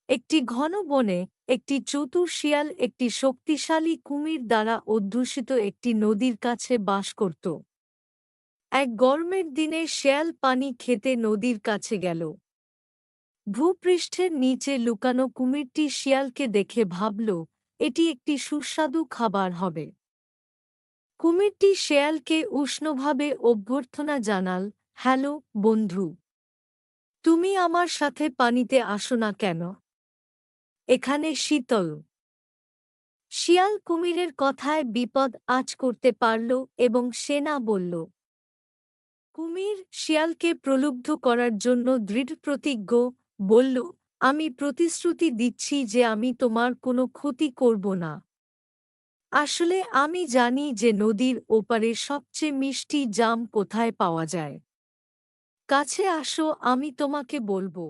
একটি ঘন বনে একটি চতুর শিয়াল একটি শক্তিশালী কুমির দ্বারা অধ্যুষিত একটি নদীর কাছে বাস করত। এক গরমের দিনে শেয়াল পানি খেতে নদীর কাছে গেল। ভূপৃষ্ঠের নিচে লুকানো কুমিরটি শিয়ালকে দেখে ভাবল, এটি একটি সুস্বাদু খাবার হবে। কুমিরটি শেয়ালকে উষ্ণভাবে অভ্যর্থনা জানাল, হ্যালো বন্ধু, তুমি আমার সাথে পানিতে আসো না কেন? এখানে শীতল। শিয়াল কুমিরের কথায় বিপদ আঁচ করতে পারল এবং সে না বলল। কুমির শিয়ালকে প্রলুব্ধ করার জন্য দৃঢ়প্রতিজ্ঞ বলল, আমি প্রতিশ্রুতি দিচ্ছি যে আমি তোমার কোনো ক্ষতি করব না। আসলে আমি জানি যে নদীর ওপারে সবচেয়ে মিষ্টি জাম কোথায় পাওয়া যায়। কাছে আসো, আমি তোমাকে বলবো।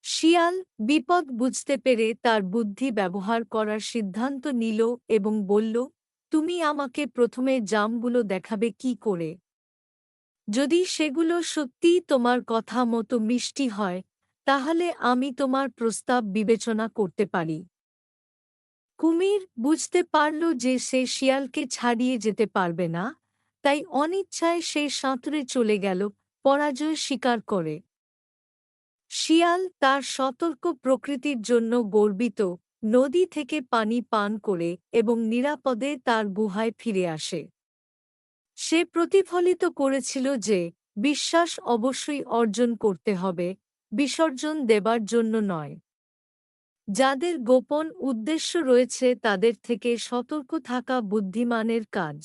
শিয়াল বিপদ বুঝতে পেরে তার বুদ্ধি ব্যবহার করার সিদ্ধান্ত নিল এবং বলল, তুমি আমাকে প্রথমে জামগুলো দেখাবে কি করে? যদি সেগুলো সত্যিই তোমার কথা মতো মিষ্টি হয়, তাহলে আমি তোমার প্রস্তাব বিবেচনা করতে পারি। কুমির বুঝতে পারল যে সে শিয়ালকে ছাড়িয়ে যেতে পারবে না, তাই অনিচ্ছায় সে সাঁতরে চলে গেল, পরাজয় স্বীকার করে। শিয়াল তার সতর্ক প্রকৃতির জন্য গর্বিত, নদী থেকে পানি পান করে এবং নিরাপদে তার গুহায় ফিরে আসে। সে প্রতিফলিত করেছিল যে বিশ্বাস অবশ্যই অর্জন করতে হবে, বিসর্জন দেবার জন্য নয়। যাদের গোপন উদ্দেশ্য রয়েছে তাদের থেকে সতর্ক থাকা বুদ্ধিমানের কাজ।